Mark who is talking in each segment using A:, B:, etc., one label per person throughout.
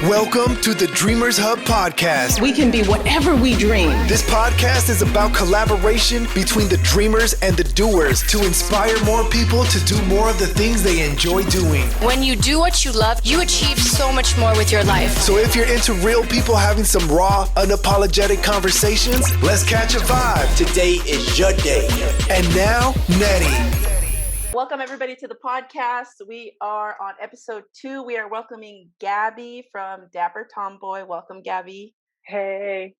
A: Welcome to the Dreamers Hub podcast.
B: We can be whatever we dream.
A: This podcast is about collaboration between the dreamers and the doers to inspire more people to do more of the things they enjoy doing.
C: When you do what you love, you achieve so much more with your life.
A: So if you're into real people having some raw, unapologetic conversations, let's catch a vibe.
D: Today is your day.
A: And now, Nettie.
E: Welcome everybody to the podcast. We are on episode 2. We are welcoming Gabby from Dapper Tomboy. Welcome, Gabby.
F: Hey.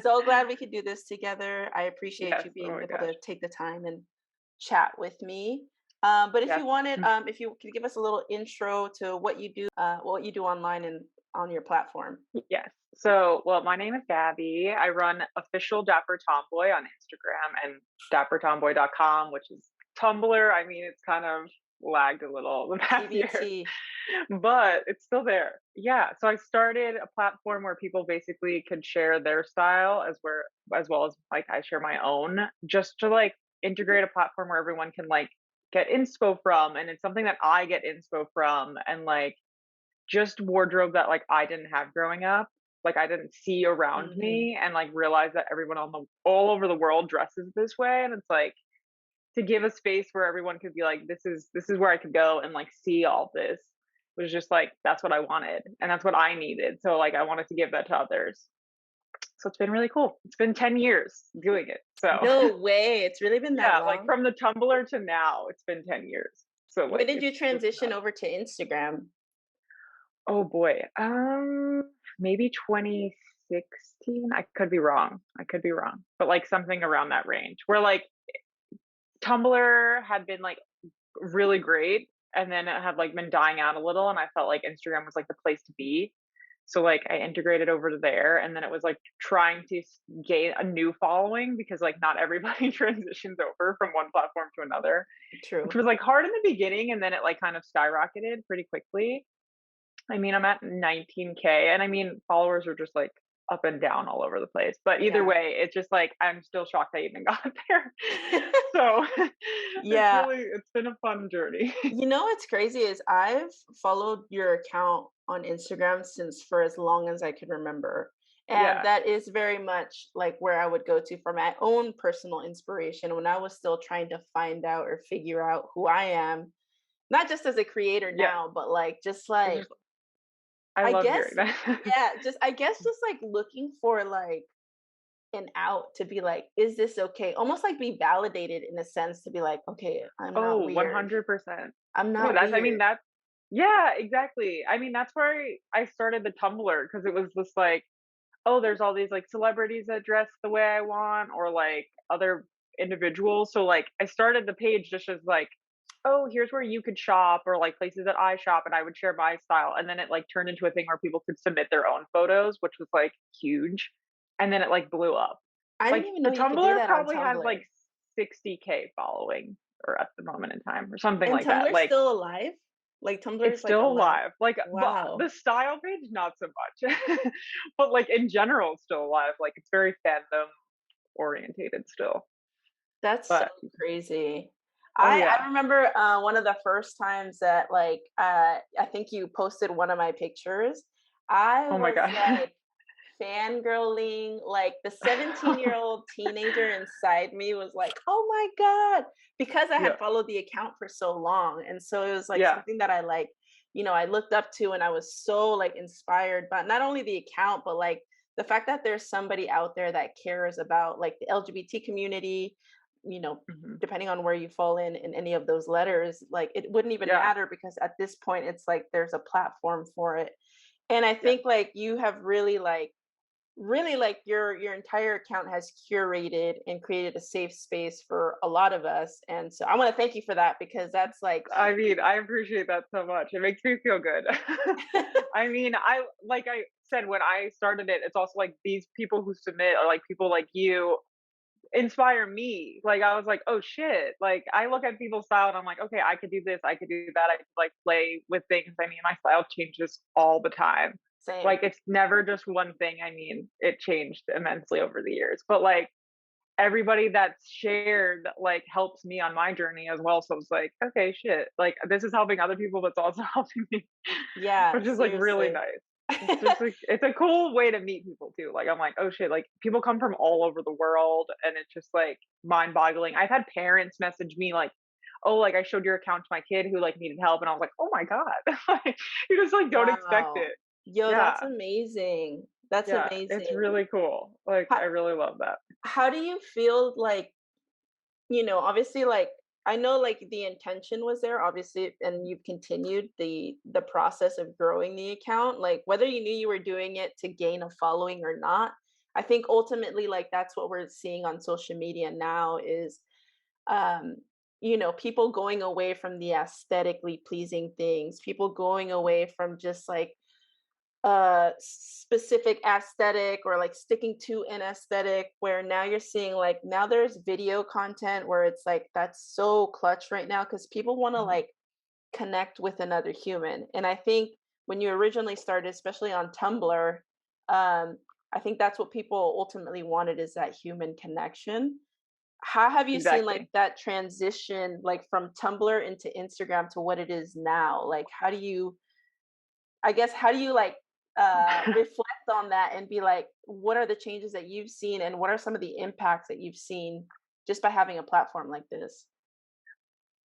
E: So glad we could do this together. I appreciate you being able to take the time and chat with me. But if you wanted, if you could give us a little intro to what you do online and on your platform.
F: Yes. So, my name is Gabby. I run official Dapper Tomboy on Instagram and dappertomboy.com, which is Tumblr. I mean, it's kind of lagged a little the past year, but it's still there. Yeah. So I started a platform where people basically could share their style as well as like I share my own, just to like integrate a platform where everyone can like get inspo from, and it's something that I get inspo from, and like just wardrobe that like I didn't have growing up, like I didn't see around me, and like realize that everyone all over the world dresses this way, and it's like, to give a space where everyone could be like, this is where I could go and like see all this, was just like, that's what I wanted and that's what I needed. So like I wanted to give that to others. So it's been really cool. It's been 10 years doing it. So
E: no way, it's really been that long.
F: Like from the Tumblr to now, it's been 10 years. So like,
E: when did you transition over to Instagram?
F: Oh boy, maybe 2016. I could be wrong, but like something around that range, where like Tumblr had been like really great, and then it had like been dying out a little, and I felt like Instagram was like the place to be. So like I integrated over to there, and then it was like trying to gain a new following, because like not everybody transitions over from one platform to another.
E: True.
F: Which was like hard in the beginning, and then it like kind of skyrocketed pretty quickly. I mean, I'm at 19K, and I mean followers are just like up and down all over the place, but either way, it's just like I'm still shocked I even got there. So
E: yeah,
F: it's been a fun journey.
E: You know what's crazy is I've followed your account on Instagram since for as long as I can remember, and that is very much like where I would go to for my own personal inspiration when I was still trying to find out or figure out who I am, not just as a creator now, but like just like I guess just like looking for like an out to be like, is this okay? Almost like be validated in a sense, to be like, okay, I'm not weird.
F: 100%.
E: I'm not
F: weird.
E: I mean,
F: that's exactly. I mean, that's where I started the Tumblr, because it was just like, oh, there's all these like celebrities that dress the way I want, or like other individuals. So like I started the page just as like, oh, here's where you could shop, or like places that I shop, and I would share my style. And then it like turned into a thing where people could submit their own photos, which was like huge. And then it like blew up.
E: I
F: like
E: didn't even know
F: the
E: you could do that
F: probably
E: on
F: has
E: Tumblr.
F: like 60K following, or at the moment in time, or something
E: and
F: like
E: Tumblr's
F: that. Like
E: still alive? Like Tumblr is
F: still alive. Like
E: wow.
F: the style page, not so much. But like in general, it's still alive. Like it's very fandom orientated still.
E: That's so crazy. I remember one of the first times that like I think you posted one of my pictures. I was like fangirling, like the 17-year-old teenager inside me was like, oh my God, because I had followed the account for so long. And so it was like something that I like, you know, I looked up to, and I was so like inspired by not only the account, but like the fact that there's somebody out there that cares about like the LGBT community, you know, depending on where you fall in any of those letters, like it wouldn't even matter, because at this point it's like there's a platform for it. And I think like you have really like your entire account has curated and created a safe space for a lot of us. And so I want to thank you for that, because that's like,
F: I mean, I appreciate that so much. It makes me feel good. I mean, like I said, when I started it, it's also like these people who submit are like people like you inspire me. Like I was like, oh shit, like I look at people's style and I'm like, okay, I could do this, I could do that, I could like play with things. I mean, my style changes all the time.
E: Same.
F: Like it's never just one thing. I mean, it changed immensely over the years, but like everybody that's shared like helps me on my journey as well. So it's like, okay, shit, like this is helping other people, but it's also helping me.
E: Yeah,
F: which is like really nice. It's just like it's a cool way to meet people too. Like I'm like, oh shit, like people come from all over the world and it's just like mind-boggling. I've had parents message me like, oh, like I showed your account to my kid who like needed help and I was like, oh my God. Like you just like don't expect
E: Wow.
F: it.
E: Yo,
F: Yeah.
E: that's amazing. That's
F: Yeah. It's
E: amazing.
F: really cool. Like
E: How,
F: I really love that.
E: how do you feel like, obviously, like, I know like the intention was there, obviously, and you've continued the process of growing the account, like whether you knew you were doing it to gain a following or not. I think ultimately, like that's what we're seeing on social media now is um people going away from the aesthetically pleasing things, people going away from just like specific aesthetic or like sticking to an aesthetic, where now you're seeing like now there's video content where it's like that's so clutch right now because people want to
F: Mhm.
E: like connect with another human. And I think when you originally started, especially on Tumblr, I think that's what people ultimately wanted, is that human connection. How have you seen like
F: Exactly.
E: that transition, like from Tumblr into Instagram to what it is now? Like, how do you like reflect on that and be like, what are the changes that you've seen and what are some of the impacts that you've seen just by having a platform like this?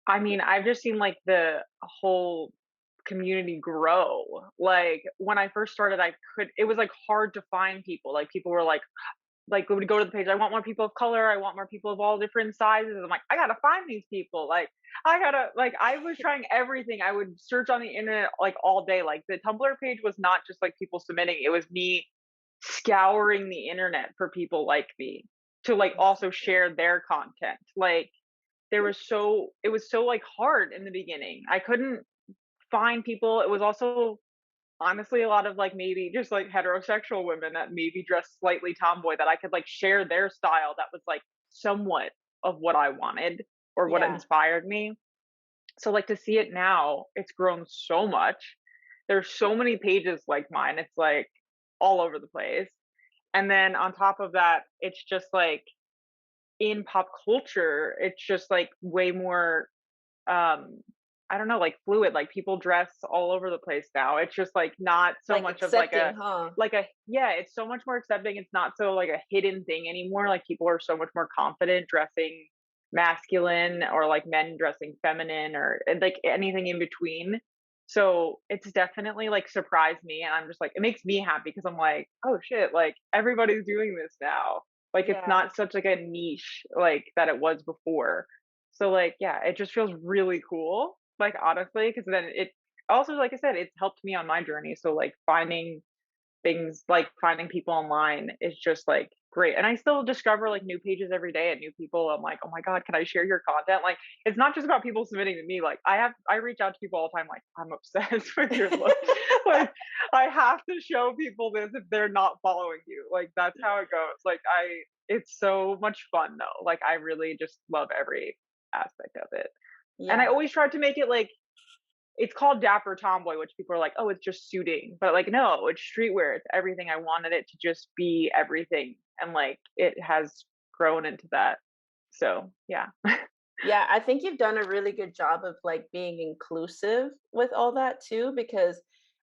F: I mean, I've just seen like the whole community grow. Like when I first started, it was like hard to find people. Like people were like we would go to the page, I want more people of color, I want more people of all different sizes. I'm like, I gotta find these people. Like I gotta like I was trying everything. I would search on the internet like all day. Like the Tumblr page was not just like people submitting, it was me scouring the internet for people like me to like also share their content. Like it was so like hard in the beginning. I couldn't find people. It was also honestly a lot of like maybe just like heterosexual women that maybe dress slightly tomboy that I could like share their style that was like somewhat of what I wanted or what
E: Yeah.
F: inspired me. So like to see it now, it's grown so much. There's so many pages like mine. It's like all over the place. And then on top of that, it's just like in pop culture, it's just like way more um I don't know, like fluid. Like people dress all over the place now. It's just like not so
E: Like
F: much of
E: accepting, huh?
F: yeah, it's so much more accepting. It's not so like a hidden thing anymore. Like people are so much more confident dressing masculine or like men dressing feminine or like anything in between. So it's definitely like surprised me and I'm just like it makes me happy because I'm like, oh shit, like everybody's doing this now. Like it's
E: Yeah.
F: not such like a niche like that it was before. So like, yeah, it just feels really cool, like honestly, because then it also, like I said, it's helped me on my journey. So like finding things like finding people online is just like great. And I still discover like new pages every day and new people. I'm like, oh my God, can I share your content? Like it's not just about people submitting to me. Like I reach out to people all the time, like, I'm obsessed with your look. Like I have to show people this if they're not following you. Like that's how it goes. Like it's so much fun though. Like I really just love every aspect of it. And I
E: Yeah.
F: always try to make it like it's called Dapper Tomboy, which people are like, oh, it's just suiting. But like, no, it's streetwear. It's everything. I wanted it to just be everything. And like, it has grown into that. So yeah.
E: Yeah, I think you've done a really good job of like being inclusive with all that too, because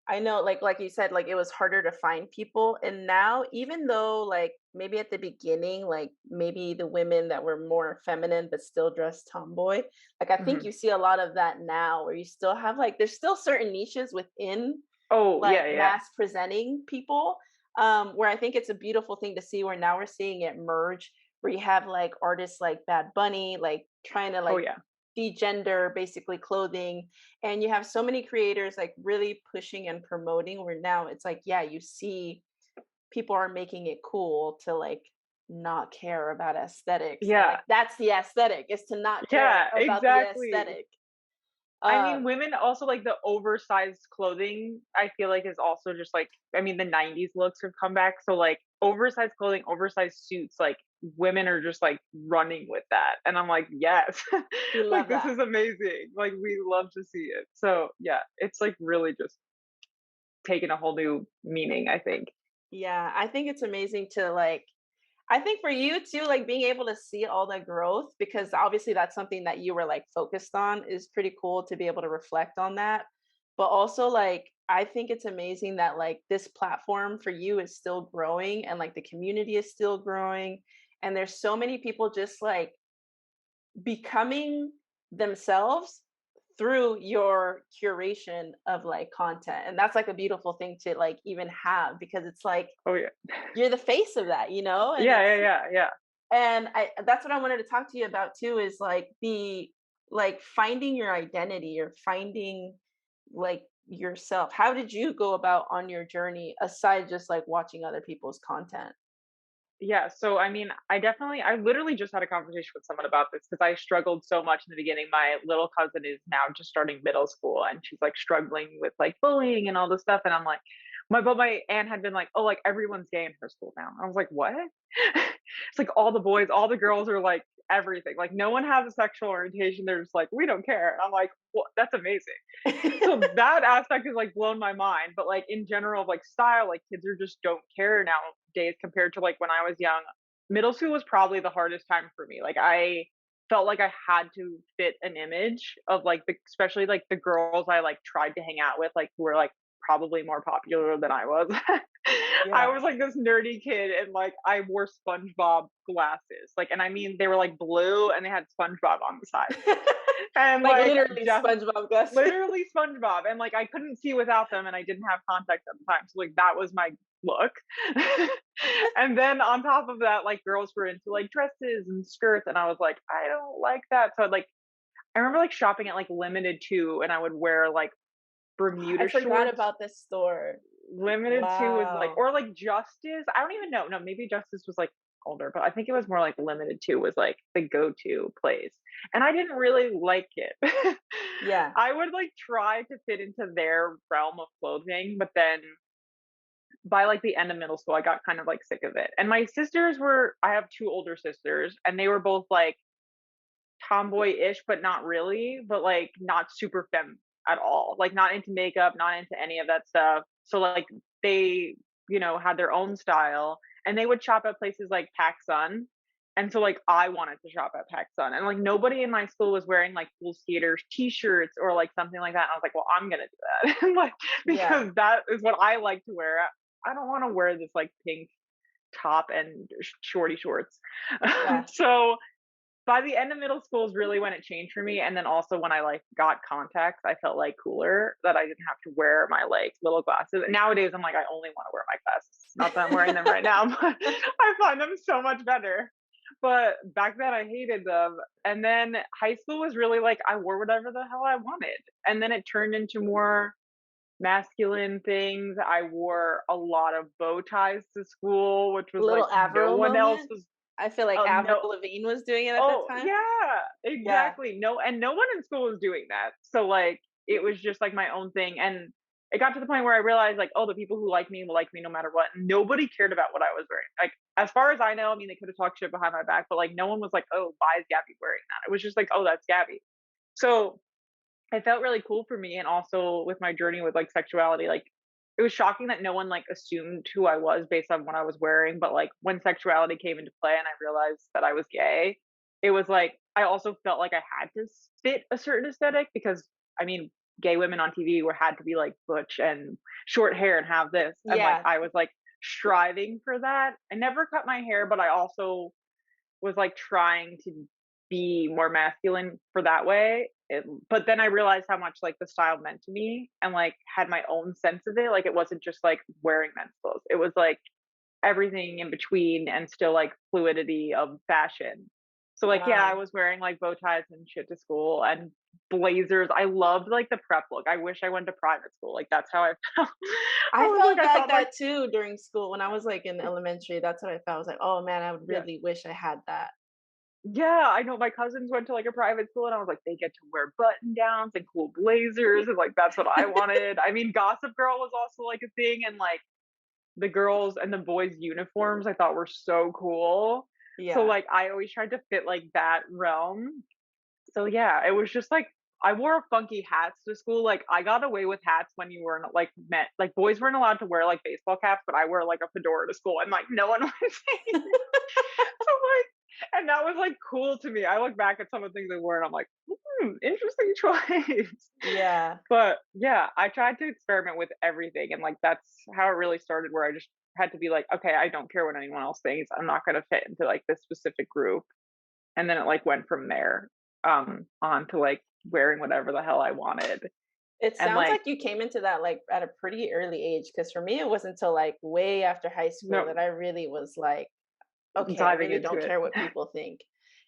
E: I know like you said, like it was harder to find people. And now, even though like maybe at the beginning, like maybe the women that were more feminine but still dressed tomboy, like I think
F: Mhm.
E: you see a lot of that now where you still have like there's still certain niches within
F: Oh,
E: like
F: yeah, yeah.
E: mass presenting people, where I think it's a beautiful thing to see where now we're seeing it merge, where you have like artists like Bad Bunny like trying to
F: Oh,
E: like
F: yeah.
E: degender basically clothing, and you have so many creators like really pushing and promoting, where now it's like, yeah, you see people are making it cool to like not care about aesthetics, and
F: Yeah.
E: like that's the aesthetic, is to not care
F: Yeah,
E: about the
F: exactly.
E: aesthetic.
F: I mean,
E: um
F: women also like the oversized clothing, I feel like is also just like, I mean, the 90s looks have come back. So, like, oversized clothing, oversized suits, like, women are just like running with that. And I'm like, yes,
E: we
F: like,
E: love
F: this
E: that.
F: is amazing. Like, we love to see it. So, yeah, it's like really just taken a whole new meaning, I think.
E: Yeah, I think it's amazing to like, I think for you too, like being able to see all the growth, because obviously that's something that you were like focused on, is pretty cool to be able to reflect on that. but also like I think it's amazing that like this platform for you is still growing and like the community is still growing and there's so many people just like becoming themselves through your curation of like content, and that's like a beautiful thing to like even have because it's like
F: Oh yeah.
E: you're the face of that, you know. And
F: Yeah,
E: it's
F: yeah, yeah, yeah.
E: and I that's what I wanted to talk to you about too, is like the like finding your identity or finding like yourself. How did you go about on your journey aside just like watching other people's content?
F: Yeah, so I mean, I literally just had a conversation with someone about this because I struggled so much in the beginning. My little cousin is now just starting middle school and she's like struggling with like bullying and all this stuff. And I'm like, my aunt had been like, oh, like everyone's gay in her school now. I was like, what? It's like all the boys, all the girls are like everything. Like no one has a sexual orientation. They're just like, we don't care. And I'm like, well, that's amazing. So that aspect has like blown my mind. But like in general, like style, like kids are just don't care nowadays compared to like when I was young. Middle school was probably the hardest time for me. Like I felt like I had to fit an image of like especially like the girls I like tried to hang out with, like who were like probably more popular than I was. I
E: Yeah.
F: was like this nerdy kid and like I wore SpongeBob glasses. Like and I mean they were like blue and they had SpongeBob on the side. And
E: Like
F: like
E: literally
F: just
E: SpongeBob glasses.
F: literally SpongeBob, and like I couldn't see without them, and I didn't have contacts at the time, so like that was my look. And then on top of that, like girls were into like dresses and skirts, and I was like, I don't like that. So like I remember like shopping at like Limited 2, and I would wear like
E: I
F: Bermuda
E: forgot
F: shorts.
E: about this store.
F: Limited 2 was like,
E: Wow.
F: or like Justice. I don't even know. No, maybe Justice was like older, but I think it was more like Limited 2 was like the go-to place. And I didn't really like it.
E: Yeah.
F: I would like try to fit into their realm of clothing, but then by like the end of middle school, I got kind of like sick of it. And my sisters were, I have two older sisters, and they were both like tomboy-ish, but not really, but like not super femme at all. Like not into makeup, not into any of that stuff. So like they, had their own style and they would shop at places like PacSun. And so like I wanted to shop at PacSun. And like nobody in my school was wearing like cool skaters t-shirts or like something like that. And I was like, well, I'm gonna do that. And like
E: Yeah.
F: because that is what I like to wear. I don't want to wear this like pink top and shorty shorts.
E: Yeah.
F: So by the end of middle school is really when it changed for me, and then also when I, like, got contacts, I felt, like, cooler that I didn't have to wear my, like, little glasses. Nowadays, I'm like, I only wanna wear my glasses. Not that I'm wearing them right now, but I find them so much better. But back then, I hated them, and then high school was really, like, I wore whatever the hell I wanted, and then it turned into more masculine things. I wore a lot of bow ties to school, which was, like,
E: Little
F: no
E: Avril
F: one else
E: moment.
F: was.
E: I feel like
F: Oh,
E: Avril
F: no.
E: Lavigne was doing it at that
F: Oh,
E: time.
F: yeah,
E: Yeah.
F: exactly. No one in school was doing that. So, like, it was just, like, my own thing, and it got to the point where I realized, like, oh, the people who like me will like me no matter what. Nobody cared about what I was wearing. Like, as far as I know, I mean, they could have talked shit behind my back, but, like, no one was like, "Oh, why is Gabby wearing that?" It was just like, "Oh, that's Gabby." So, it felt really cool for me, and also with my journey with, like, sexuality, like, it was shocking that no one, like, assumed who I was based on what I was wearing, but, like, when sexuality came into play and I realized that I was gay, it was like I also felt like I had to fit a certain aesthetic because, I mean, gay women on TV were had to be, like, butch and short hair and have this, and, like,
E: Yeah.
F: I was, like, striving for that. I never cut my hair, but I also was like trying to be more masculine for that way. But then I realized how much like the style meant to me and like had my own sense of it. Like it wasn't just like wearing men's clothes. It was like everything in between and still like fluidity of fashion. So like yeah, I
E: Wow.
F: was wearing like bow ties and shit to school and blazers. I loved like the prep look. I wish I went to private school. Like that's how I felt.
E: I felt
F: I
E: like
F: felt like
E: that too during school when I was like in elementary. That's what I felt. I was like, oh man, I would
F: yeah.
E: really wish I had that.
F: Yeah, I know my cousins went to like a private school and I was like, they get to wear button downs and cool blazers and like that's what I wanted. I mean, Gossip Girl was also like a thing and like the girls and the boys' uniforms I thought were so cool. So
E: Yeah.
F: like I always tried to fit like that realm. So yeah, it was just like I wore funky hats to school. Like I got away with hats when you weren't like met like boys weren't allowed to wear like baseball caps, but I wear like a fedora to school and like no one was saying. So like And that was like cool to me. I look back at some of the things they wore and I'm like, interesting choice.
E: Yeah.
F: But yeah, I tried to experiment with everything. And like, that's how it really started, where I just had to be like, okay, I don't care what anyone else thinks. I'm not going to fit into like this specific group. And then it like went from there on to like wearing whatever the hell I wanted.
E: It
F: And
E: sounds
F: like,
E: like you came into that like at a pretty early age, because for me it wasn't until like way after high school
F: no,
E: that I really was like, okay, I
F: diving
E: really
F: into
E: don't
F: it.
E: care what people think.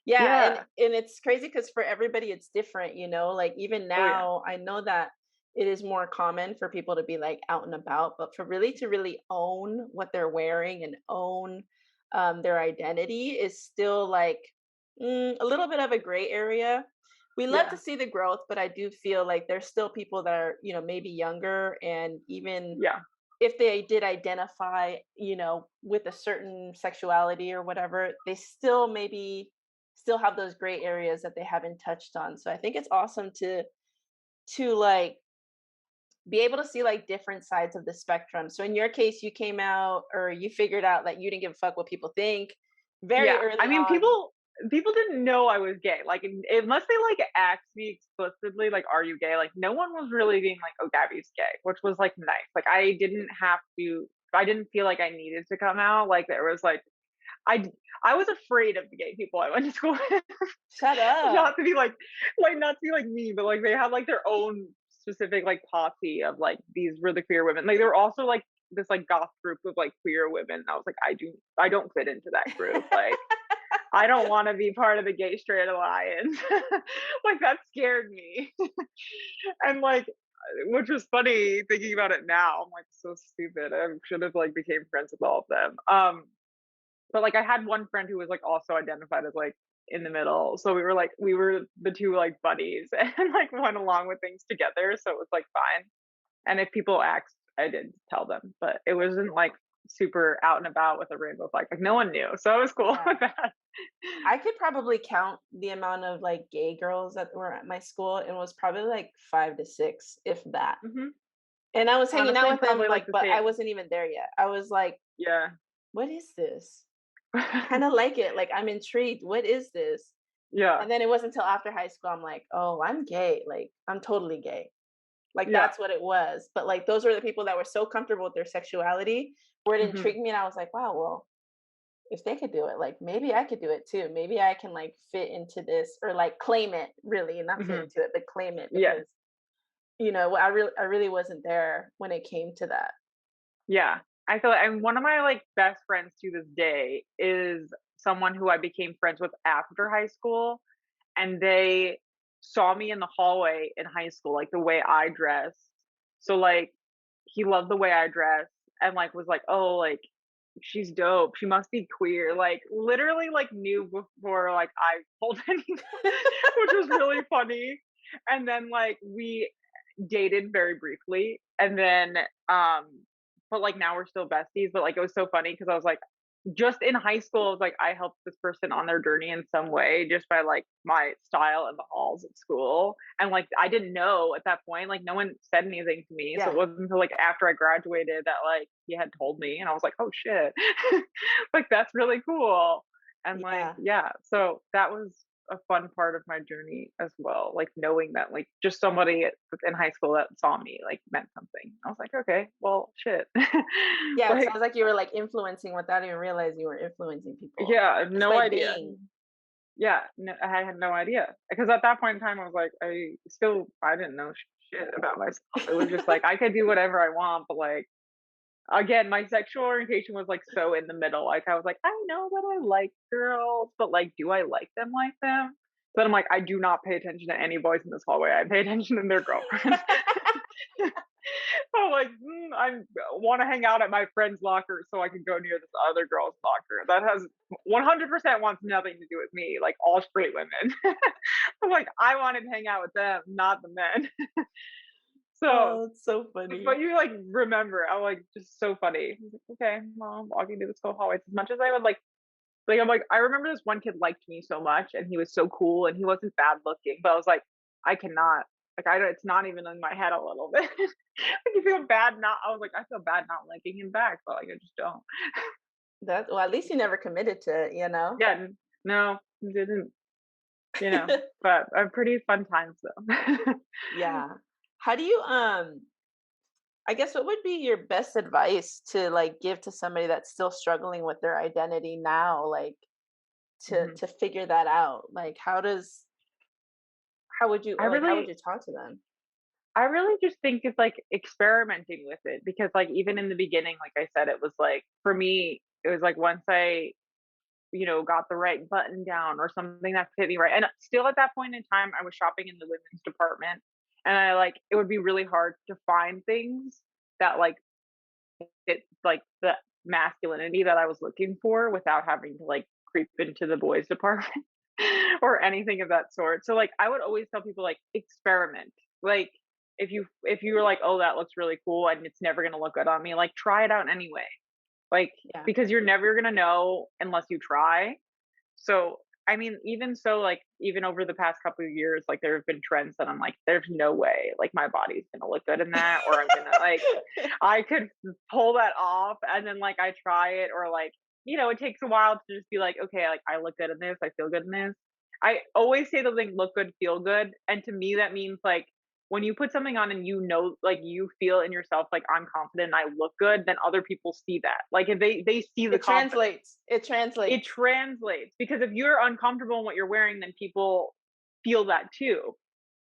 E: Yeah, and
F: Yeah.
E: and it's crazy because for everybody it's different, like even
F: Oh yeah.
E: now I know that it is more common for people to be like out and about, but for really to really own what they're wearing and own their identity is still like a little bit of a gray area. We love to
F: Yeah.
E: see the growth, but I do feel like there's still people that are, maybe younger, and even
F: Yeah.
E: if they did identify, with a certain sexuality or whatever, they still maybe still have those gray areas that they haven't touched on. So I think it's awesome to like be able to see like different sides of the spectrum. So in your case, you came out or you figured out that you didn't give a fuck what people think very
F: Yeah. I
E: early
F: mean,
E: on.
F: people didn't know I was gay. Like unless they like asked me explicitly, like, "Are you gay?" Like no one was really being like, "Oh, Gabby's gay," which was like nice. Like I didn't have to. I didn't feel like I needed to come out. Like there was like I I was afraid of the gay people I went to school with.
E: Shut
F: Not
E: up.
F: to be like not to be like me, but like they had like their own specific like posse of like these really queer women. Like they were also like this like goth group of like queer women. And I was like, I don't fit into that group. Like I don't want to be part of the gay straight alliance. Like that scared me. And like which was funny thinking about it now. I'm like so stupid. I should have like became friends with all of them. But like I had one friend who was like also identified as like in the middle. So we were the two like buddies and like went along with things together. So it was like fine. And if people asked, I did tell them, but it wasn't like super out and about with a rainbow flag. Like no one knew. So it was cool
E: Yeah.
F: with that.
E: I could probably count the amount of like gay girls that were at my school, and it was probably like 5 to 6, if that.
F: Hmm.
E: And I was hanging out
F: Honestly,
E: with them,
F: probably like
E: like,
F: the
E: but I
F: same.
E: wasn't even there yet. I was like,
F: Yeah.
E: what is this? I kind of like it. Like, I'm intrigued. What is this?
F: Yeah.
E: And then it wasn't until after high school I'm like, oh, I'm gay. Like, I'm totally gay. Like,
F: Yeah.
E: that's what it was. But like, those were the people that were so comfortable with their sexuality where it
F: Hmm.
E: intrigued me. And I was like, wow, well, if they could do it, like maybe I could do it too. Maybe I can like fit into this, or like claim it, really, and not fit
F: Hmm.
E: into it, but claim it,
F: Yeah.
E: because I really wasn't there when it came to that.
F: Yeah. I feel like, and one of my like best friends to this day is someone who I became friends with after high school, and they saw me in the hallway in high school, like the way I dressed. So like he loved the way I dressed and like was like, "Oh, like she's dope. She must be queer." Like literally like knew before like I told anyone, which was really funny. And then like we dated very briefly, and then but like now we're still besties. But like it was so funny because I was like, just in high school, I was like, I helped this person on their journey in some way just by like my style in the halls at school. And like I didn't know at that point, like no one said anything to me. So it
E: Yeah,
F: wasn't until like after I graduated that like he had told me, and I was like, oh shit. Like that's really cool. And like,
E: yeah,
F: yeah, so that was a fun part of my journey as well. Like knowing that like just somebody in high school that saw me like meant something. I was like, okay, well shit.
E: yeah. It
F: Like
E: sounds like you were like influencing without even realizing you were influencing people,
F: yeah,
E: just
F: no
E: by
F: idea.
E: being.
F: Yeah, no, I had no idea because at that point in time, I was like, I didn't know shit about myself. It was just like I could do whatever I want, but like again, my sexual orientation was like so in the middle. Like I was like, I know that I like girls, but like, do I like them? But I'm like, I do not pay attention to any boys in this hallway. I pay attention to their girlfriends. I'm like, I want to hang out at my friend's locker so I can go near this other girl's locker. That has 100% wants nothing to do with me, like all straight women. I'm like, I wanted to hang out with them, not the men. So,
E: Oh, it's so funny.
F: but you like remember, I'm like, just so funny. I was like, okay, well, I'm walking through the school hallways as much as I would like, I'm like, I remember this one kid liked me so much and he was so cool and he wasn't bad looking, but I was like, I cannot, like, I don't, it's not even in my head a little bit. Like, you feel bad not, I was like, I feel bad not liking him back, but like, I just don't.
E: That, well, at least you never committed to it, you know?
F: Yeah, No, didn't, but pretty fun times though.
E: Yeah. How do you I guess what would be your best advice to like give to somebody that's still struggling with their identity now, like
F: Mhm.
E: to figure that out? Like how would you
F: I
E: like how would
F: really
E: you talk to them?
F: I really just think it's like experimenting with it because like even in the beginning, like I said, it was like for me, it was like once I, got the right button down or something that fit me right. And still at that point in time, I was shopping in the women's department and I like it would be really hard to find things that like fit like the masculinity that I was looking for without having to like creep into the boys department or anything of that sort. So like I would always tell people like experiment. Like if you were like, "Oh, that looks really cool and it's never going to look good on me," like try it out anyway. Like
E: Yeah.
F: because you're never going to know unless you try. So, I mean, even so, like, even over the past couple of years, like, there have been trends that I'm like, there's no way, like, my body's gonna look good in that, or I'm gonna, like, I could pull that off, and then, like, I try it, or, like, it takes a while to just be like, okay, like, I look good in this, I feel good in this. I always say the thing, look good, feel good, and to me, that means, like, when you put something on and like, you feel in yourself, like, I'm confident and I look good, then other people see that. Like, if they see the
E: It
F: confidence.
E: translates. It
F: It
E: translates.
F: translates because if you're uncomfortable in what you're wearing, then people feel that too.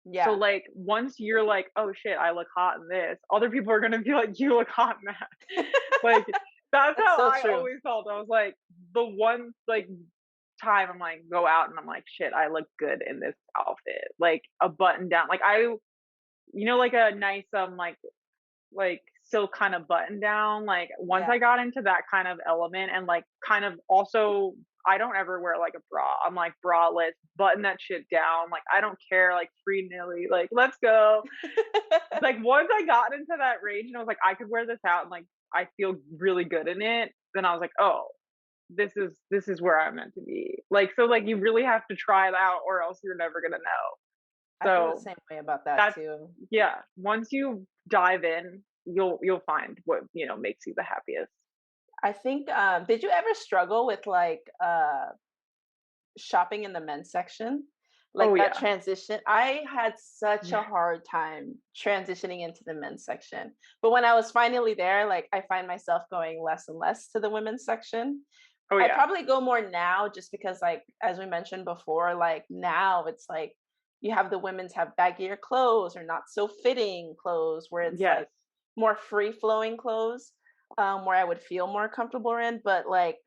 F: So
E: Yeah.
F: like once you're like, oh shit, I look hot in this, other people are gonna be like, you look hot in that. Like that's
E: That's
F: how
E: so
F: I
E: true.
F: always felt. I was like, the one like time I'm like go out and I'm like, shit, I look good in this outfit. Like a button down. Like like a nice like silk kind of button down. Like once
E: Yeah.
F: I got into that kind of element and like kind of also I don't ever wear like a bra. I'm like braless, button that shit down. Like I don't care, like free nilly, like let's go. Like once I got into that range and I was like, I could wear this out and like I feel really good in it, then I was like, oh, this is where I'm meant to be. Like so like you really have to try it out or else you're never gonna know.
E: I feel the
F: So
E: same way about that
F: that's
E: too.
F: yeah, once you dive in, you'll find what, makes you the happiest.
E: I think did you ever struggle with like shopping in the men's section?
F: Oh,
E: Like that
F: yeah.
E: transition. I had such a
F: Yeah.
E: hard time transitioning into the men's section. But when I was finally there, like I find myself going less and less to the women's section.
F: Oh,
E: I
F: yeah.
E: probably go more now just because like as we mentioned before, like now it's like you have the women's have baggier clothes or not so fitting clothes where it's
F: Yes.
E: like more free flowing clothes where I would feel more comfortable in. But like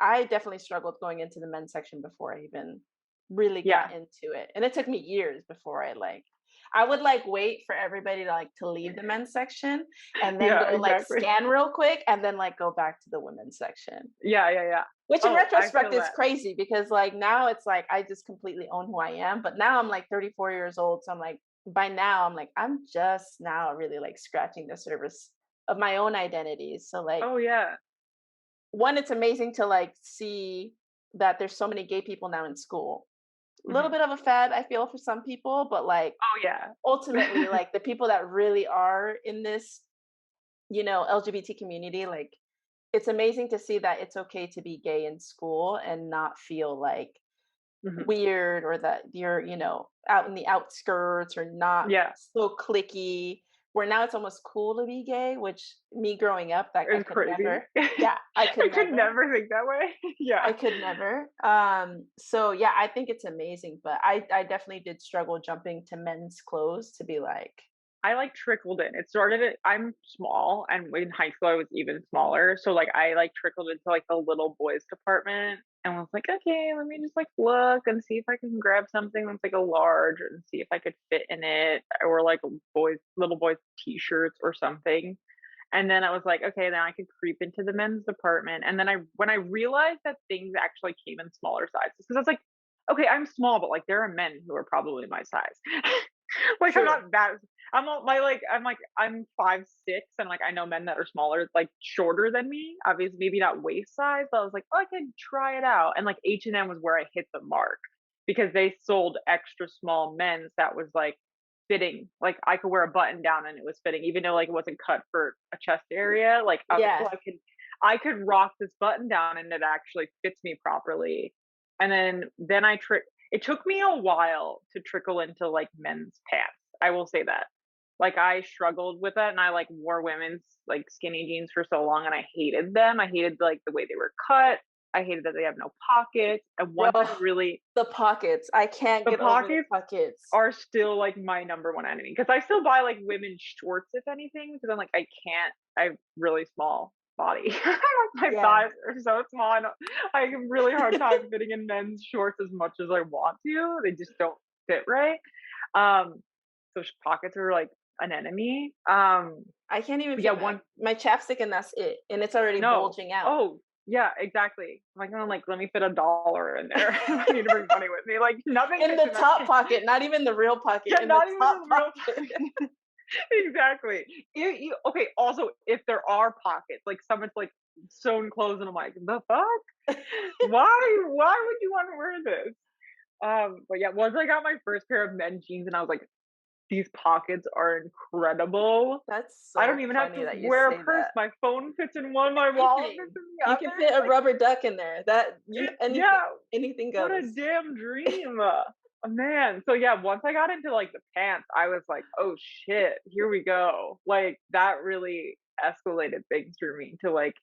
E: I definitely struggled going into the men's section before I even really got
F: Yeah.
E: into it. And it took me years before I would like wait for everybody to like to leave the men's section and then
F: Yeah,
E: go like
F: exactly.
E: scan real quick and then like go back to the women's section.
F: Yeah, yeah, yeah.
E: Which in
F: Oh, I
E: retrospect
F: feel
E: is
F: that.
E: crazy because like now it's like I just completely own who I am. But now I'm like 34 years old. So I'm like, by now I'm like, I'm just now really like scratching the surface of my own identity. So like
F: Oh, yeah.
E: one, it's amazing to like see that there's so many gay people now in school. A little
F: Mhm.
E: bit of a fad, I feel, for some people, but like
F: Oh, yeah.
E: ultimately, like the people that really are in this, LGBT community, like it's amazing to see that it's okay to be gay in school and not feel like
F: Mhm.
E: weird or that you're, out in the outskirts or not
F: Yeah.
E: so clicky. Where now it's almost cool to be gay, which me growing up, like I
F: It's
E: could
F: crazy.
E: never. Yeah, I could
F: I could
E: never.
F: never think that way.
E: I
F: Yeah.
E: could never. So yeah, I think it's amazing, but I definitely did struggle jumping to men's clothes to be like,
F: I like trickled in. It started at I'm small and in high school I was even smaller. So like I like trickled into like the little boys department and was like, okay, let me just like look and see if I can grab something that's like a large and see if I could fit in it or like little boys t-shirts or something. And then I was like, okay, then I could creep into the men's department. And then when I realized that things actually came in smaller sizes, because I was like, okay, I'm small, but like there are men who are probably my size. Like I'm
E: true.
F: not that I'm 5'6" and like I know men that are smaller, like shorter than me. Obviously, maybe not waist size, but I was like, oh, I could try it out. And like H&M was where I hit the mark because they sold extra small men's that was like fitting. Like I could wear a button down and it was fitting, even though like it wasn't cut for a chest area. Like I was like,
E: Yeah.
F: oh, I could rock this button down and it actually fits me properly. And then it took me a while to trickle into like men's pants. I will say that. Like I struggled with that and I like wore women's like skinny jeans for so long and I hated them. I hated like the way they were cut. I hated that they have no pockets. And once I
E: Oh,
F: really
E: the pockets. I can't
F: the
E: get over the
F: pockets
E: pockets.
F: are still like my number one enemy because I still buy like women's shorts if anything because I'm like I have really small body. My
E: Yeah.
F: thighs are so small. I have a really hard time fitting in men's shorts as much as I want to. They just don't fit right. So pockets are like an enemy.
E: I can't even
F: Yeah,
E: fit
F: one
E: my chapstick and that's it. And it's already
F: no.
E: bulging out.
F: Oh, yeah, exactly. I'm like, let me fit $1 in there. I need to bring money with me. Like nothing
E: In
F: fits
E: the
F: in that
E: top pocket, not even the real pocket.
F: Yeah,
E: In the
F: not even
E: top
F: in the real
E: pocket.
F: exactly. Okay, also, if there are pockets, like someone's like sewn clothes, and I'm like, the fuck? Why would you want to wear this? But yeah, once I got my first pair of men's jeans, and I was like, these pockets are incredible.
E: That's
F: I don't
E: so
F: even have
E: funny
F: to
E: that you
F: wear a
E: say
F: purse.
E: that.
F: My phone fits in one, my wallet
E: Anything.
F: fits in the
E: You
F: other.
E: can fit a
F: Like,
E: rubber duck in there. That you anything.
F: yeah,
E: Anything
F: what a
E: goes.
F: damn dream. Man. So yeah, once I got into like the pants, I was like, oh shit, here we go. Like that really escalated things for me to like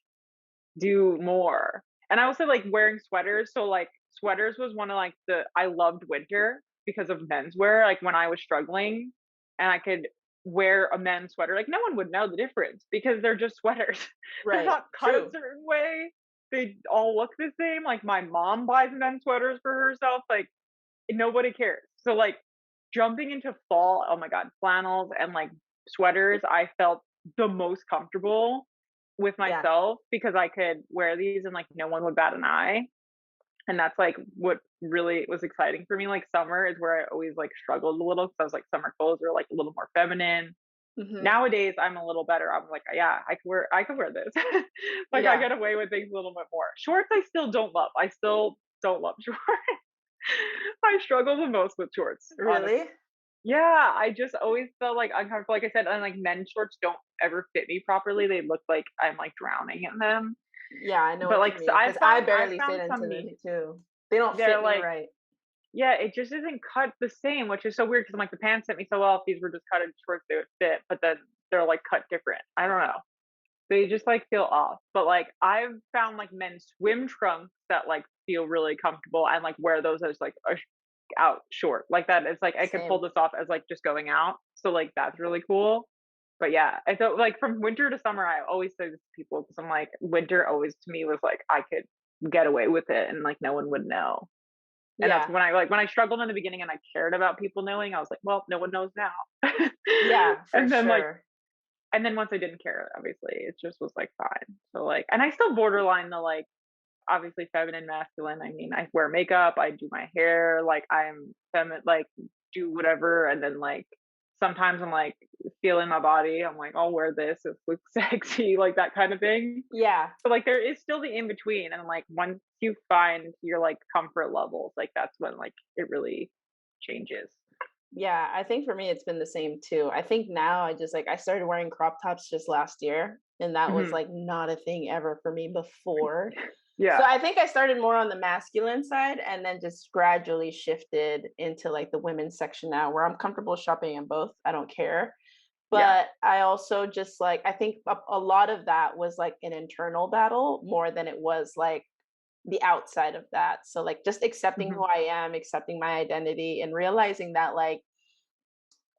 F: do more. And I also like wearing sweaters. So like sweaters was one of like I loved winter because of menswear. Like when I was struggling and I could wear a men's sweater, like no one would know the difference because they're just sweaters. They're
E: Right.
F: not cut a
E: True.
F: certain way. They all look the same. Like my mom buys men's sweaters for herself. Like nobody cares. So like jumping into fall, oh my god, flannels and like sweaters, I felt the most comfortable with
E: Yeah.
F: myself because I could wear these and like no one would bat an eye. And that's like what really was exciting for me. Like summer is where I always like struggled a little because I was like summer clothes are like a little more feminine.
E: Hmm.
F: Nowadays I'm a little better. I'm like, yeah, I could wear this. Like I
E: Yeah.
F: get away with things a little bit more. Shorts I still don't love. I still don't love shorts. I struggle the most with shorts, honestly.
E: Really?
F: Yeah, I just always felt like uncomfortable. Like I said, and like men's shorts don't ever fit me properly. They look like I'm like drowning in them.
E: Yeah, I know
F: But
E: what
F: like
E: you
F: so
E: mean. Because I
F: I
E: barely fit
F: found
E: into
F: some
E: them
F: me.
E: too. They don't
F: They're
E: fit me
F: like
E: right.
F: yeah, it just isn't cut the same, which is so weird because I'm like the pants fit me so well. If these were just cut in shorts, they would fit. But then they're like cut different. I don't know. They just like feel off. But like I've found like men's swim trunks that like feel really comfortable and like wear those as like a out short like that. It's like I could pull
E: Same.
F: this off as like just going out. So like that's really cool. But yeah, I thought like from winter to summer, I always say this to people because I'm like winter always to me was like I could get away with it and like no one would know. And that's
E: Yeah.
F: when I struggled in the beginning and I cared about people knowing, I was like, well, no one knows now.
E: Yeah, for
F: And then like
E: sure.
F: and then once I didn't care, obviously, it just was like fine. So like and I still borderline the like obviously feminine, masculine. I mean, I wear makeup, I do my hair, like I'm feminine, like do whatever. And then like sometimes I'm like feeling my body. I'm like, I'll wear this. It looks sexy, like that kind of thing.
E: Yeah.
F: But like there is still the in between. And like once you find your like comfort levels, like that's when like it really changes.
E: Yeah, I think for me it's been the same too. I think now I started wearing crop tops just last year, and that was
F: Hmm.
E: like not a thing ever for me before. So
F: Yeah.
E: I think I started more on the masculine side and then just gradually shifted into like the women's section now where I'm comfortable shopping in both. I don't care.
F: Yeah.
E: But I also just like I think a lot of that was like an internal battle more than it was like the outside of that. So like just accepting
F: Hmm.
E: who I am, accepting my identity and realizing that like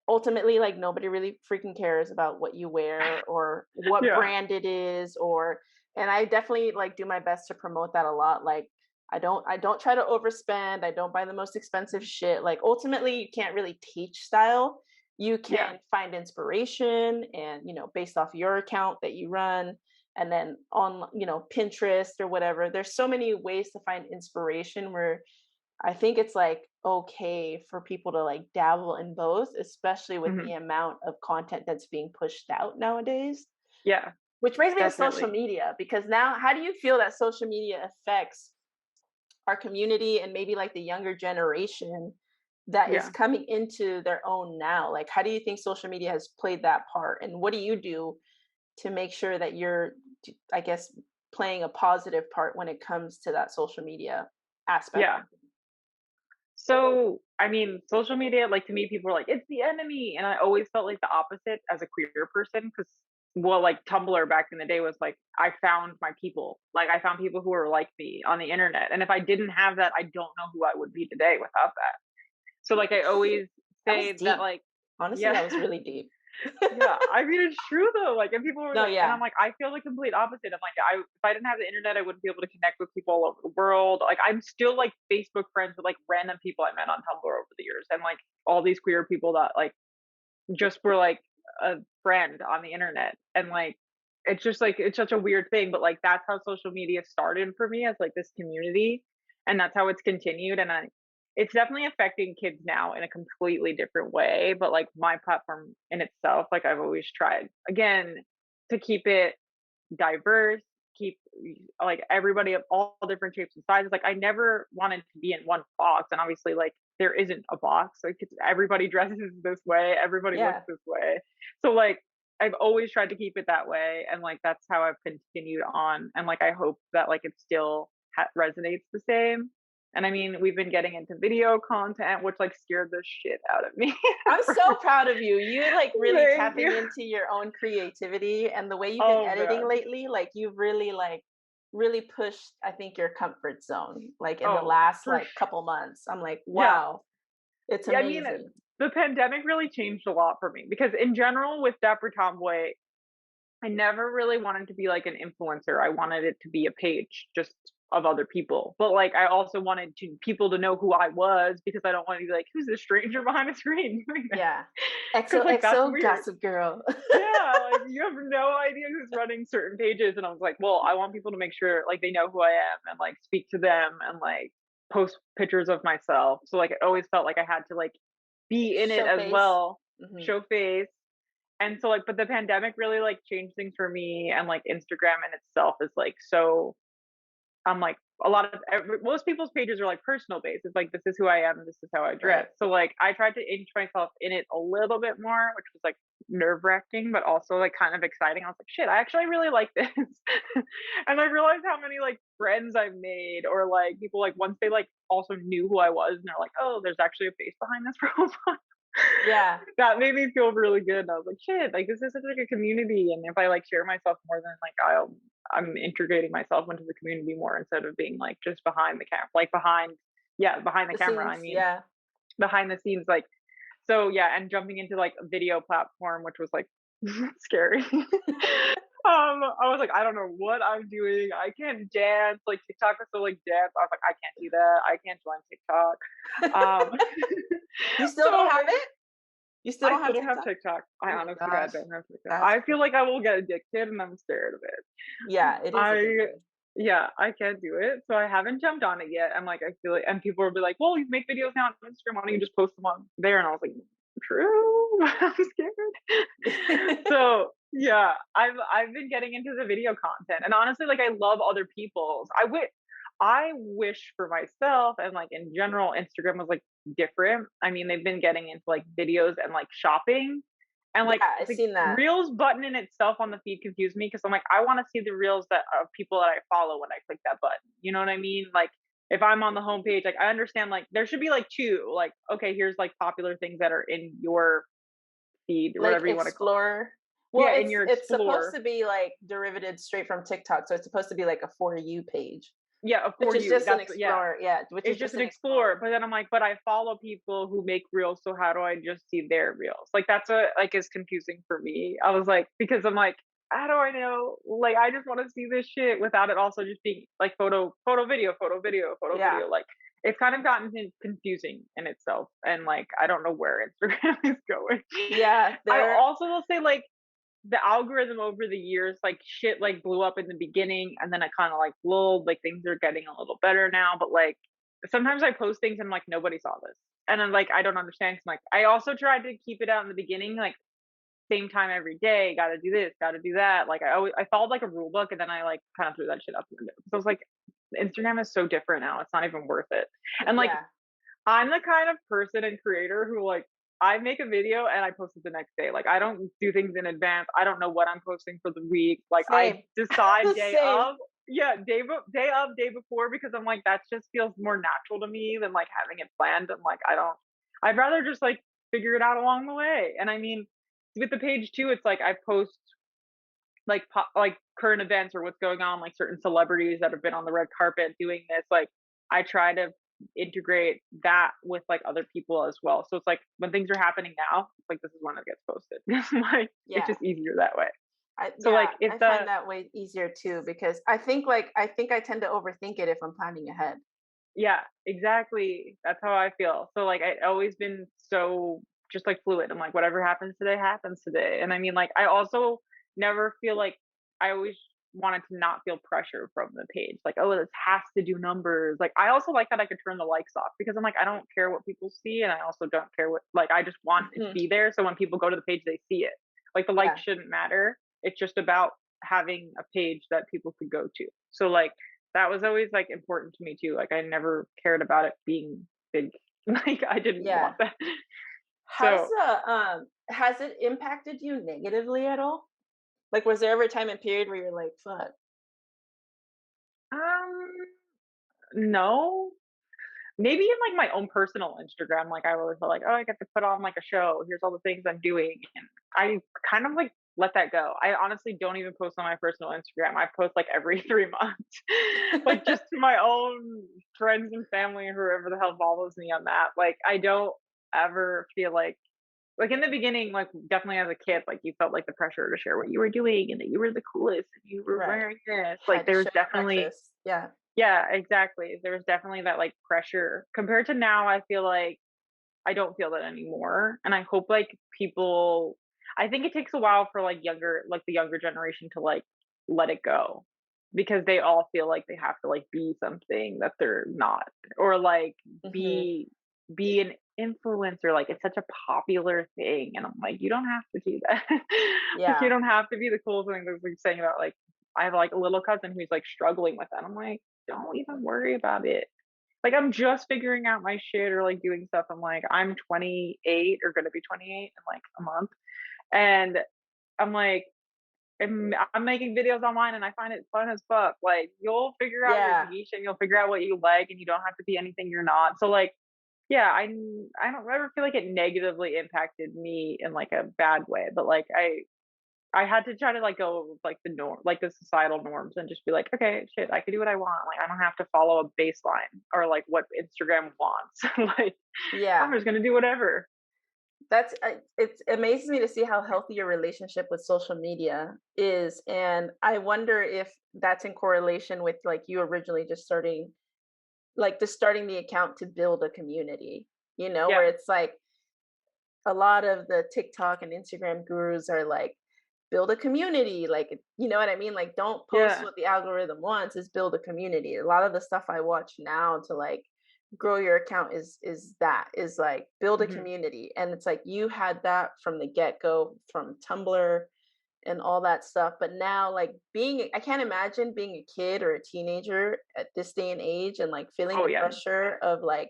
E: ultimately like nobody really freaking cares about what you wear or what
F: Yeah.
E: brand it is or and I definitely like do my best to promote that a lot. Like I don't try to overspend. I don't buy the most expensive shit. Like ultimately you can't really teach style. You
F: Yeah.
E: can find inspiration and based off your account that you run and then on Pinterest or whatever. There's so many ways to find inspiration where I think it's like okay for people to like dabble in both, especially with
F: Hmm.
E: the amount of content that's being pushed out nowadays.
F: Yeah.
E: Which brings me to social
F: Definitely.
E: media because now, how do you feel that social media affects our community and maybe like the younger generation that is
F: Yeah.
E: coming into their own now? Like, how do you think social media has played that part? And what do you do to make sure that you're, I guess, playing a positive part when it comes to that social media? aspect.
F: Yeah. So, I mean, social media, like to me, people are like, it's the enemy. And I always felt like the opposite as a queer person because, well, like Tumblr back in the day was like, I found my people. Like, I found people who were like me on the internet. And if I didn't have that, I don't know who I would be today without that. So, like, I always say that, like,
E: honestly,
F: yeah.
E: that was really deep.
F: Yeah, I mean it's true though. Like, and people were
E: No,
F: like,
E: yeah.
F: and I'm like, I feel the complete opposite. I'm like, if I didn't have the internet, I wouldn't be able to connect with people all over the world. Like, I'm still like Facebook friends with like random people I met on Tumblr over the years, and like all these queer people that like just were like a friend on the internet, and like it's just like it's such a weird thing, but like that's how social media started for me as like this community, and that's how it's continued, and it's definitely affecting kids now in a completely different way, but like my platform in itself, like I've always tried again to keep it diverse, keep like everybody of all different shapes and sizes. Like I never wanted to be in one box, and obviously like there isn't a box. Like everybody dresses this way, everybody looks this way. So like I've always tried to keep it that way, and like that's how I've continued on, and like I hope that like it still resonates the same. And I mean, we've been getting into video content, which like scared the shit out of me.
E: I'm so proud of you. You're like really tapping into your own creativity, and the way you've been editing lately, like you've really pushed, I think, your comfort zone. Like in the last like couple months, I'm like, wow, it's amazing.
F: I mean, the pandemic really changed a lot for me because in general with Dapper Tomboy, I never really wanted to be like an influencer. I wanted it to be a page just of other people. But like I also wanted people to know who I was because I don't want to be like, who's this stranger behind a screen?
E: Yeah. XOXO Gossip Girl.
F: Yeah, like you have no idea who's running certain pages. And I was like, well, I want people to make sure like they know who I am and like speak to them and like post pictures of myself. So like it always felt like I had to like be in it as well, show face. And so like, but the pandemic really like changed things for me, and like Instagram in itself is like so. I'm like a lot of most people's pages are like personal based. It's like this is who I am, and this is how I dress. So like I tried to inch myself in it a little bit more, which was like nerve wracking, but also like kind of exciting. I was like, shit, I actually really like this, and I realized how many like friends I've made, or like people like once they like also knew who I was, and they're like, oh, there's actually a face behind this profile.
E: Yeah,
F: that made me feel really good. And I was like, shit, like this is such like a community, and if I like share myself more, than like I'm integrating myself into the community more instead of being like just behind the camera, like behind the camera.
E: Scenes,
F: I mean, behind the scenes, like so yeah, and jumping into like a video platform, which was like scary. I was like, I don't know what I'm doing. I can't dance. Like TikTok was so like dance. I was like, I can't do that. I can't join TikTok.
E: You still don't have it? You still don't
F: have TikTok. I honestly don't have TikTok. I feel like I will get addicted, and I'm scared of it.
E: Yeah, it is.
F: Yeah, I can't do it. So I haven't jumped on it yet. I'm like, I feel like, and people will be like, well, you make videos now on Instagram. Why don't you just post them on there? And I was like, true. I'm scared. So yeah, I've been getting into the video content, and honestly, like I love other people's. I wish for myself, and like in general, Instagram was like different. I mean, they've been getting into like videos and like shopping, and like
E: I've seen that.
F: Reels button in itself on the feed confused me because I'm like, I want to see the reels that of people that I follow when I click that button. You know what I mean? Like if I'm on the homepage, like I understand like there should be like two, like okay, here's like popular things that are in your feed, or
E: like
F: whatever you want to
E: explore. Well,
F: yeah,
E: it's,
F: in your
E: it's
F: explore.
E: supposed to be like derivative straight from TikTok, so it's supposed to be like a For You page.
F: Yeah, of course.
E: Which is just an explorer. Which
F: is just an explorer. But then I'm like, but I follow people who make reels, so how do I just see their reels? Like that's is confusing for me. I was like, because I'm like, how do I know? Like I just want to see this shit without it also just being like photo, video. Like it's kind of gotten confusing in itself, and like I don't know where Instagram is going.
E: Yeah,
F: I also will say like the algorithm over the years, like shit like blew up in the beginning, and then it kind of like lulled, like things are getting a little better now, but like sometimes I post things and like nobody saw this, and I'm like I don't understand, 'cause I'm like I also tried to keep it out in the beginning, like same time every day, gotta do this, gotta do that, like I followed like a rule book, and then I like kind of threw that shit out the window. So I was like, Instagram is so different now, it's not even worth it. And like I'm the kind of person and creator who like I make a video and I post it the next day. Like I don't do things in advance. I don't know what I'm posting for the week. Like I decide day of. day before, because I'm like, that just feels more natural to me than like having it planned. I'm like, I'd rather just like figure it out along the way. And I mean, with the page too, it's like I post like like current events or what's going on, like certain celebrities that have been on the red carpet doing this. Like I try to integrate that with like other people as well. So it's like when things are happening now, it's like this is when it gets posted. Like it's
E: Yeah.
F: just easier that way. So
E: Yeah,
F: like if
E: I
F: the
E: find that way easier too, because I think I tend to overthink it if I'm planning ahead.
F: Yeah, exactly. That's how I feel. So like I always been so just like fluid. I'm like, whatever happens today happens today. And I mean, like I also never feel like I always wanted to not feel pressure from the page. Like, oh, this has to do numbers. Like I also like that I could turn the likes off, because I'm like, I don't care what people see, and I also don't care what, like I just want it to
E: Mhm.
F: be there. So when people go to the page, they see it. Like the
E: Yeah.
F: likes shouldn't matter. It's just about having a page that people could go to. So like that was always like important to me too. Like I never cared about it being big. Like I didn't
E: Yeah.
F: want that. So
E: Has it impacted you negatively at all? Like, was there ever a time and period where you're like, fuck?
F: um no. Maybe in like my own personal Instagram, like I always felt like, oh, I get to put on like a show. Here's all the things I'm doing. And I kind of like let that go. I honestly don't even post on my personal Instagram. I post like every 3 months, like just to my own friends and family and whoever the hell follows me on that. Like I don't ever feel like in the beginning, like definitely as a kid, like you felt like the pressure to share what you were doing and that you were the coolest and you were
E: Right.
F: wearing this. Like
E: Had to
F: there's
E: show
F: definitely,
E: Texas. Yeah.
F: yeah, exactly. There was definitely that like pressure compared to now. I feel like I don't feel that anymore. And I hope like people, I think it takes a while for like the younger generation to like let it go, because they all feel like they have to like be something that they're not, or like
E: Hmm.
F: be, be an influencer. Like it's such a popular thing. And I'm like, you don't have to do that. Like you
E: Yeah.
F: don't have to be the cool thing. That's like saying about like, I have like a little cousin who's like struggling with that. I'm like, don't even worry about it. Like I'm just figuring out my shit or like doing stuff. I'm like, I'm 28 or gonna be 28 in like a month. And I'm like, I'm making videos online and I find it fun as fuck. Like you'll figure out your
E: Yeah.
F: niche and you'll figure out what you like, and you don't have to be anything you're not. So like, yeah, I don't ever feel like it negatively impacted me in like a bad way, but like I had to try to like go with like the norm, like the societal norms, and just be like, okay, shit, I can do what I want. Like I don't have to follow a baseline or like what Instagram wants. Like
E: Yeah.
F: I'm just gonna do whatever.
E: It amazes me to see how healthy your relationship with social media is, and I wonder if that's in correlation with like you originally just starting the account to build a community,
F: Yeah,
E: where it's like a lot of the TikTok and Instagram gurus are like, build a community, like, you know what I mean? Like, don't post
F: yeah,
E: what the algorithm wants, is build a community. A lot of the stuff I watch now to like grow your account is like build a
F: hmm,
E: community. And it's like you had that from the get-go from Tumblr and all that stuff. But now like I can't imagine being a kid or a teenager at this day and age and like feeling
F: oh
E: the
F: yeah,
E: pressure of like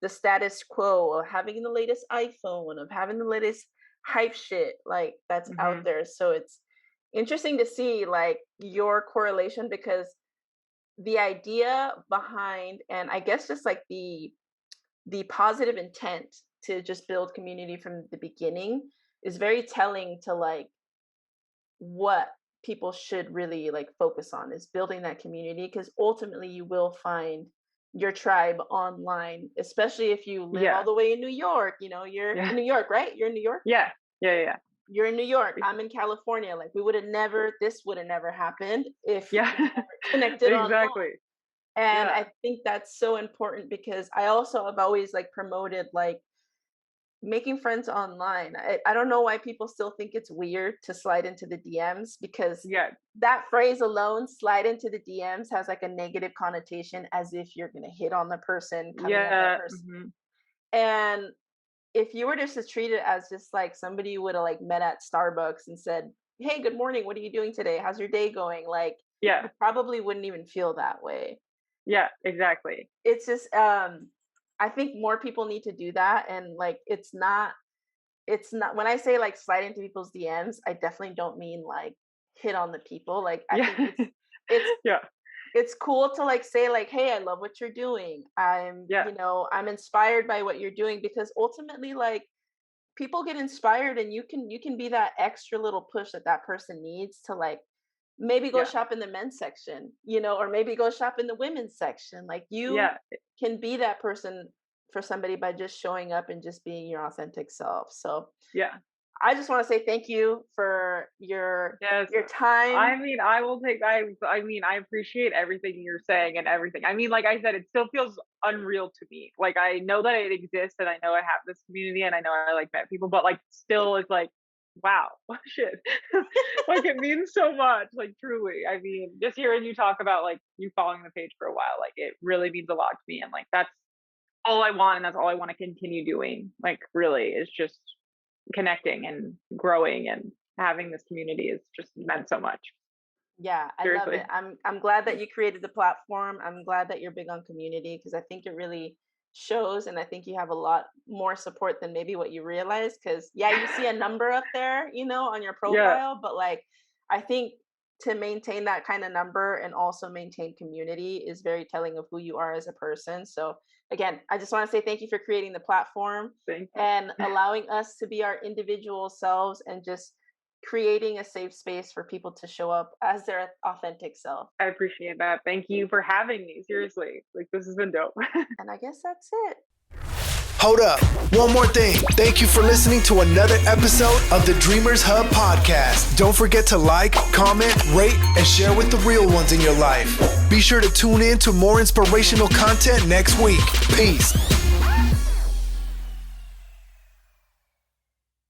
E: the status quo of having the latest iPhone, of having the latest hype shit like that's out
F: hmm,
E: there. So it's interesting to see like your correlation, because the idea behind, and I guess just like the positive intent to just build community from the beginning is very telling to like what people should really like focus on, is building that community, because ultimately you will find your tribe online, especially if you live all
F: yeah,
E: the way in New York. You're
F: yeah,
E: in New York, right? You're in New York.
F: yeah, yeah,
E: You're in New York.
F: yeah,
E: I'm in California. Like this would have never happened if
F: yeah,
E: we never connected online.
F: exactly.
E: And
F: Yeah,
E: I think that's so important, because I also have always like promoted like making friends online. I don't know why people still think it's weird to slide into the DMs, because
F: yeah,
E: that phrase alone, slide into the DMs, has like a negative connotation, as if you're going to hit on the person coming at that
F: yeah,
E: person.
F: hmm,
E: And if you were just to treat it as just like somebody you would have like met at Starbucks and said, "Hey, good morning. What are you doing today? How's your day going?" Like
F: yeah,
E: you probably wouldn't even feel that way.
F: yeah, exactly.
E: It's just I think more people need to do that. And like it's not when I say like slide into people's DMs, I definitely don't mean like hit on the people. Like I
F: Yeah,
E: think it's
F: yeah,
E: it's cool to like say like, hey, I love what you're doing. I'm inspired by what you're doing, because ultimately like people get inspired, and you can be that extra little push that person needs to like maybe go shop in the men's section, or maybe go shop in the women's section. Like you can be that person for somebody by just showing up and just being your authentic self. So I just want to say thank you for your time.
F: I mean, I will take. I appreciate everything you're saying and everything. I mean, like I said, it still feels unreal to me. Like I know that it exists, and I know I have this community, and I know I like met people, but like still, it's like, wow, shit. Like it means so much. Like truly, I mean, just hearing you talk about like you following the page for a while, like it really means a lot to me, and like that's all I want, and that's all I want to continue doing. Like really, is just connecting and growing, and having this community has just meant so much.
E: Yeah, I love it. I'm glad that you created the platform. I'm glad that you're big on community, because I think it really shows, and I think you have a lot more support than maybe what you realize. Because you see a number up there, on your profile, but like I think to maintain that kind of number and also maintain community is very telling of who you are as a person. So again, I just want to say thank you for creating the platform and allowing us to be our individual selves, and just creating a safe space for people to show up as their authentic self.
F: I appreciate that. Thank you for having me. Seriously, like this has been dope.
E: And I guess that's it.
A: Hold up. One more thing. Thank you for listening to another episode of the Dreamers Hub podcast. Don't forget to like, comment, rate, and share with the real ones in your life. Be sure to tune in to more inspirational content next week. Peace.